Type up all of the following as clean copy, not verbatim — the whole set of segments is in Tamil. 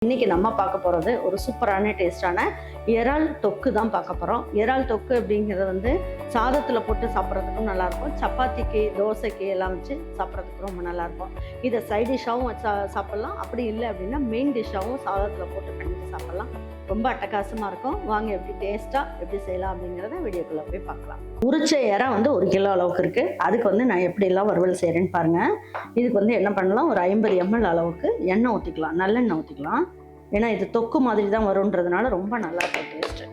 இன்னைக்கு நம்ம பார்க்க போகிறது ஒரு சூப்பரான டேஸ்டான இறால் தொக்கு தான் பார்க்க போகிறோம். இறால் தொக்கு அப்படிங்கிறது வந்து சாதத்தில் போட்டு சாப்பிட்றதுக்கும் நல்லாயிருக்கும், சப்பாத்திக்கு தோசைக்கு எல்லாம் வச்சு சாப்பிட்றதுக்கு ரொம்ப நல்லாயிருக்கும். இதை சைட் டிஷ்ஷாகவும் வச்சு சாப்பிட்லாம், அப்படி இல்லை அப்படின்னா மெயின் டிஷ்ஷாகவும் சாதத்தில் போட்டு பண்ணி சாப்பிட்லாம். ரொம்ப அட்டகாசமாக இருக்கும். வாங்க எப்படி டேஸ்ட்டாக எப்படி செய்யலாம் அப்படிங்கிறத வீடியோக்குள்ளே போய் பார்க்கலாம். உரிச்ச இறா வந்து 1 கிலோ அளவுக்கு இருக்குது. அதுக்கு வந்து நான் எப்படிலாம் வறுவல் செய்கிறேன்னு பாருங்கள். இதுக்கு வந்து என்ன பண்ணலாம், ஒரு 50 ml அளவுக்கு எண்ணெய் ஊற்றிக்கலாம், நல்லெண்ணெய் ஊற்றிக்கலாம். ஏன்னா இது தொக்கு மாதிரி தான் வரும்ன்றதுனால ரொம்ப நல்லா இருக்கும் டேஸ்ட்டு.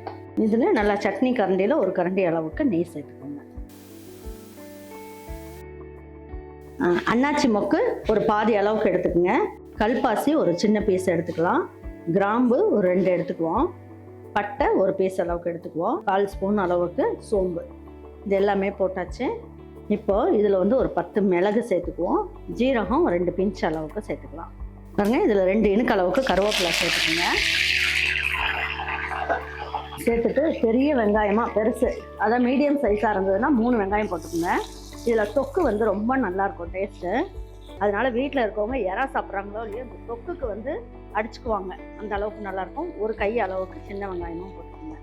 இதில் நல்லா சட்னி கரண்டியில் ஒரு கரண்டி அளவுக்கு நெய் சேர்த்துக்கோங்க. அன்னாச்சி மொக்கு ஒரு பாதி அளவுக்கு எடுத்துக்கோங்க. கல்பாசி ஒரு சின்ன பீஸ் எடுத்துக்கலாம். கிராம்பு ஒரு 2 எடுத்துக்குவோம். பட்டை ஒரு பீஸ் அளவுக்கு எடுத்துக்குவோம். 1/4 ஸ்பூன் அளவுக்கு சோம்பு, இது எல்லாமே போட்டாச்சு. இப்போது இதில் வந்து ஒரு 10 மிளகு சேர்த்துக்குவோம். ஜீரகம் 2 பிஞ்ச் அளவுக்கு சேர்த்துக்கலாம். பாருங்க, இதில் 2 இனுக்கு அளவுக்கு கருவேப்பிலை சேர்த்துக்குங்க. சேர்த்துட்டு பெரிய வெங்காயமாக பெருசு, அதாவது மீடியம் சைஸாக இருந்ததுன்னா 3 வெங்காயம் போட்டுக்கோங்க. இதில் தொக்கு வந்து ரொம்ப நல்லாயிருக்கும் டேஸ்ட்டு. அதனால் வீட்டில் இருக்கவங்க இறா சாப்பிட்றாங்களோ இல்லையோ இந்த தொக்குக்கு வந்து அடிச்சுக்குவாங்க, அந்த அளவுக்கு நல்லாயிருக்கும். ஒரு கை அளவுக்கு சின்ன வெங்காயமும் போட்டுக்கோங்க.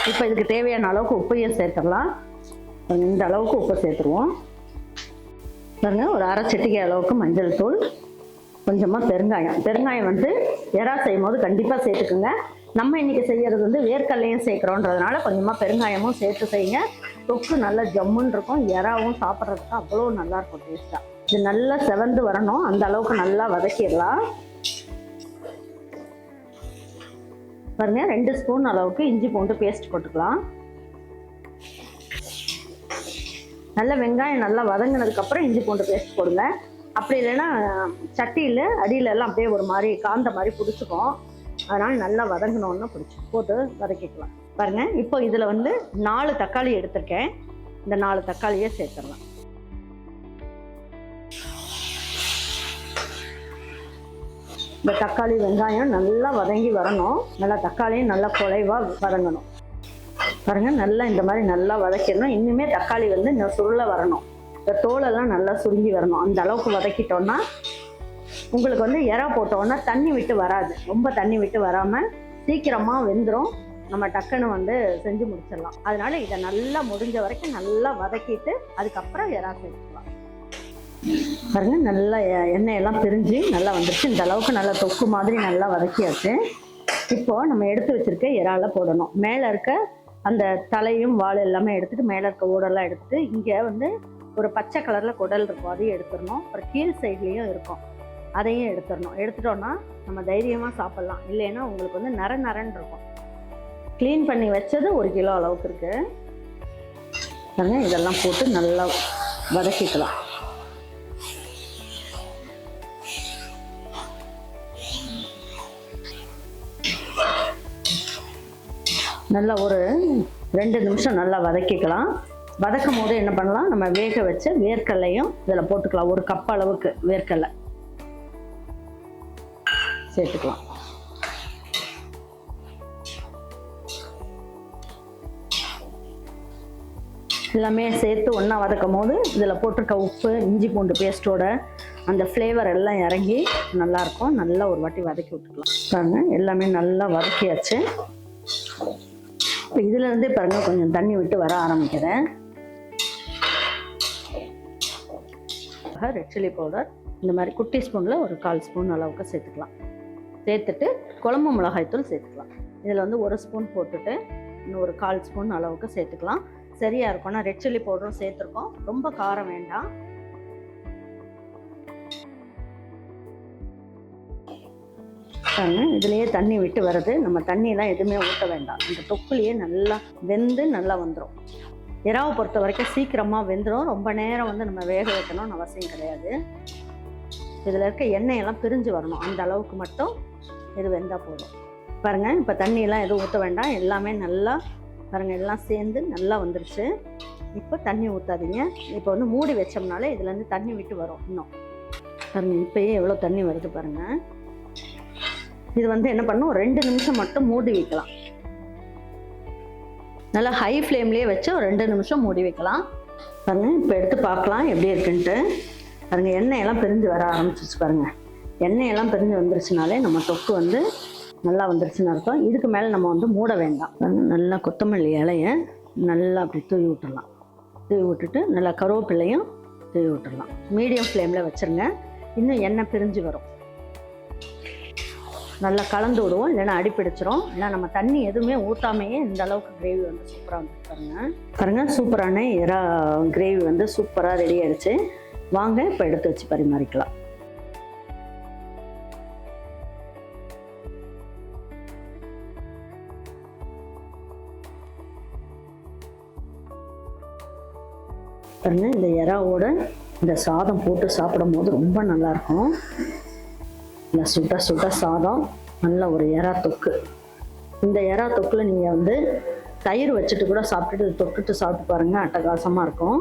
இப்போ இதுக்கு தேவையான அளவுக்கு உப்பையும் சேர்த்துடலாம். இந்த அளவுக்கு உப்பு சேர்த்துருவோம். பாருங்க, ஒரு அரை சிட்டிகை அளவுக்கு மஞ்சள் தூள், கொஞ்சமாக பெருங்காயம் வந்து இறா செய்யும் போது கண்டிப்பாக சேர்த்துக்குங்க. நம்ம இன்றைக்கி செய்கிறது வந்து வேர்க்கல்லையும் சேர்க்குறோன்றதுனால கொஞ்சமாக பெருங்காயமும் சேர்த்து செய்யுங்க. தொக்கு நல்லா ஜம்முன்னு இருக்கும். இறாவும் சாப்பிட்றதுக்கு அவ்வளோ நல்லாயிருக்கும் டேஸ்ட்டாக. இது நல்லா செவந்து வரணும், அந்த அளவுக்கு நல்லா வதக்கிடலாம். பாருங்க, 2 ஸ்பூன் அளவுக்கு இஞ்சி பூண்டு பேஸ்ட் போட்டுக்கலாம். நல்ல வெங்காயம் நல்லா வதங்கினதுக்கப்புறம் இஞ்சி பூண்டு பேஸ்ட் போடுங்க. அப்படி இல்லைன்னா சட்டியில் அடியிலெல்லாம் அப்படியே ஒரு மாதிரி காந்த மாதிரி பிடிச்சிக்கும். அதனால் நல்லா வதங்கினோன்னு போட்டு வதக்கிக்கலாம். பாருங்கள், இப்போ இதில் வந்து 4 தக்காளி எடுத்திருக்கேன். இந்த 4 தக்காளியே சேர்த்துடலாம். இந்த தக்காளி வெங்காயம் நல்லா வதங்கி வரணும். நல்லா தக்காளியும் நல்லா குலைவாக வதங்கணும். பாருங்கள், நல்லா இந்த மாதிரி நல்லா வதக்கிடணும். இன்னுமே தக்காளி வந்து இந்த சுருளை வரணும், இந்த தோலெல்லாம் நல்லா சுருங்கி வரணும். அந்த அளவுக்கு வதக்கிட்டோன்னா உங்களுக்கு வந்து இறா போட்டோன்னா தண்ணி விட்டு வராது. ரொம்ப தண்ணி விட்டு வராமல் சீக்கிரமாக வெந்துடும். நம்ம டக்குன்னு வந்து செஞ்சு முடிச்சிடலாம். அதனால இதை நல்லா முடிஞ்ச வரைக்கும் நல்லா வதக்கிட்டு அதுக்கப்புறம் இறா சேர்த்துக்கலாம். பாருங்க, நல்லா எண்ணெயெல்லாம் பிரிஞ்சு நல்லா வந்துருச்சு. இந்த அளவுக்கு நல்லா தொக்கு மாதிரி நல்லா வதக்கியாச்சு. இப்போது நம்ம எடுத்து வச்சிருக்க இறால போடணும். மேலே இருக்க அந்த தலையும் வால் எல்லாமே எடுத்துட்டு, மேலே இருக்க ஓடெல்லாம் எடுத்துட்டு, இங்கே வந்து ஒரு பச்சை கலரில் குடல் இருக்கும், அதையும் எடுத்துடணும். அப்புறம் கீழ் சைட்லேயும் இருக்கும், அதையும் எடுத்துடணும். எடுத்துட்டோன்னா நம்ம தைரியமாக சாப்பிட்லாம். இல்லைன்னா உங்களுக்கு வந்து நரன்னு இருக்கும். க்ளீன் பண்ணி வச்சது 1 கிலோ அளவுக்கு இருக்குது. இதெல்லாம் போட்டு நல்லா வதக்கிக்கலாம். நல்லா ஒரு 2 நிமிஷம் நல்லா வதக்கிக்கலாம். வதக்கும் போது என்ன பண்ணலாம், நம்ம வேக வச்ச வேர்க்கல்லையும் இதில் போட்டுக்கலாம். 1 கப் அளவுக்கு வேர்க்கல்லை சேர்த்துக்கலாம். எல்லாமே சேர்த்து ஒன்றா வதக்கும் போது இதில் போட்டிருக்க உப்பு, இஞ்சி பூண்டு பேஸ்ட்டோட அந்த ஃப்ளேவர் எல்லாம் இறங்கி நல்லாயிருக்கும். நல்லா ஒரு வாட்டி வதக்கி விட்டுக்கலாம். பாருங்க, எல்லாமே நல்லா வதக்கியாச்சு. இப்போ இதுலேருந்தே பாருங்க கொஞ்சம் தண்ணி விட்டு வர ஆரம்பிக்கிறேன். ரெட் சில்லி பவுடர் இந்த மாதிரி குட்டி ஸ்பூனில் ஒரு 1/4 ஸ்பூன் அளவுக்கு சேர்த்துக்கலாம். சேர்த்துட்டு குழம்பு மிளகாய்த்தூள் சேர்த்துக்கலாம். இதில் வந்து 1 ஸ்பூன் போட்டுட்டு இன்னும் ஒரு 1/4 ஸ்பூன் அளவுக்கு சேர்த்துக்கலாம். சரியாக இருக்கும். நான் ரெட் சில்லி பவுடரும் சேர்த்துருக்கோம், ரொம்ப காரம் வேண்டாம். இதுலேயே தண்ணி விட்டு வருது. நம்ம தண்ணியெல்லாம் எதுவுமே ஊற்ற வேண்டாம். இந்த தொக்குலேயே நல்லா வெந்து நல்லா வந்துடும். இறாவை பொறுத்த வரைக்கும் சீக்கிரமாக வெந்துடும். ரொம்ப நேரம் வந்து நம்ம வேக வைக்கணும்னு அவசியம் கிடையாது. இதில் இருக்க எண்ணெயெல்லாம் பிரிஞ்சு வரணும், அந்த அளவுக்கு மட்டும் இது வெந்தால் போதும். பாருங்கள், இப்போ தண்ணியெல்லாம் எதுவும் ஊற்ற வேண்டாம். எல்லாமே நல்லா பாருங்கள், எல்லாம் சேர்ந்து நல்லா வந்துருச்சு. இப்போ தண்ணி ஊற்றாதீங்க. இப்போ வந்து மூடி வச்சோம்னாலே இதுலேருந்து தண்ணி விட்டு வரும். இன்னும் பாருங்கள், இப்போயே எவ்வளோ தண்ணி வருது பாருங்கள். இது வந்து என்ன பண்ணணும், 2 நிமிஷம் மட்டும் மூடி வைக்கலாம். நல்லா ஹை ஃப்ளேம்லேயே வச்சு ஒரு 2 நிமிஷம் மூடி வைக்கலாம். பாருங்கள், இப்போ எடுத்து பார்க்கலாம் எப்படி இருக்குன்ட்டு. பாருங்கள், எண்ணெயெல்லாம் பிரிஞ்சு வர ஆரம்பிச்சிச்சு பாருங்கள். எண்ணெயெல்லாம் பிரிஞ்சு வந்துருச்சுனாலே நம்ம தொக்கு வந்து நல்லா வந்துருச்சுன்னு அர்த்தம். இதுக்கு மேலே நம்ம வந்து மூட வேண்டாம். நல்லா கொத்தமல்லி இலையை நல்லா அப்படி தூவி விட்டுடலாம். தூவி விட்டுட்டு நல்லா கருவேப்பிலையும் தூவி விட்டுடலாம். மீடியம் ஃப்ளேமில் வச்சுருங்க. இன்னும் எண்ணெய் பிரிஞ்சு வரும். நல்லா கலந்து விடுவோம், இல்லைன்னா அடிப்பிடிச்சிரும். இல்லை நம்ம தண்ணி எதுவுமே ஊற்றாமையே இந்த அளவுக்கு கிரேவி வந்து சூப்பராக வந்து பாருங்கள். சூப்பரான இறா கிரேவி வந்து சூப்பராக ரெடி ஆகிடுச்சு. வாங்க இப்போ எடுத்து வச்சு பரிமாறிக்கலாம். பாருங்க, இந்த இறாவோட இந்த சாதம் போட்டு சாப்பிடும் போது ரொம்ப நல்லாயிருக்கும். இந்த சுட்ட சுட்ட சாதம், நல்ல ஒரு எறா தொக்கு. இந்த எறா தொக்கில் நீங்கள் வந்து தயிர் வச்சுட்டு கூட சாப்பிட்டுட்டு தொட்டுட்டு சாப்பிட்டு பாருங்கள், அட்டகாசமாக இருக்கும்.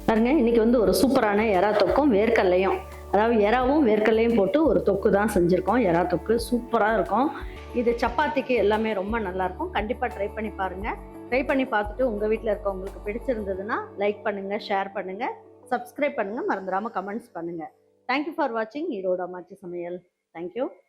பாருங்க, இன்றைக்கி வந்து ஒரு சூப்பரான எறா தொக்கும் வேர்க்கல்லையும், அதாவது எறாவும் வேர்க்கல்லையும் போட்டு ஒரு தொக்கு தான் செஞ்சுருக்கோம். எறா தொக்கு சூப்பராக இருக்கும். இது சப்பாத்திக்கு எல்லாமே ரொம்ப நல்லாயிருக்கும். கண்டிப்பாக ட்ரை பண்ணி பாருங்கள். ட்ரை பண்ணி பார்த்துட்டு உங்கள் வீட்டில் இருக்கவங்களுக்கு பிடிச்சிருந்ததுன்னா லைக் பண்ணுங்கள், ஷேர் பண்ணுங்கள், சப்ஸ்கிரைப் பண்ணுங்கள், மறந்துடாமல் கமெண்ட்ஸ் பண்ணுங்கள். தேங்க்யூ ஃபார் வாட்சிங் ஈரோடு அம்மாச்சி சமையல். தேங்க்யூ.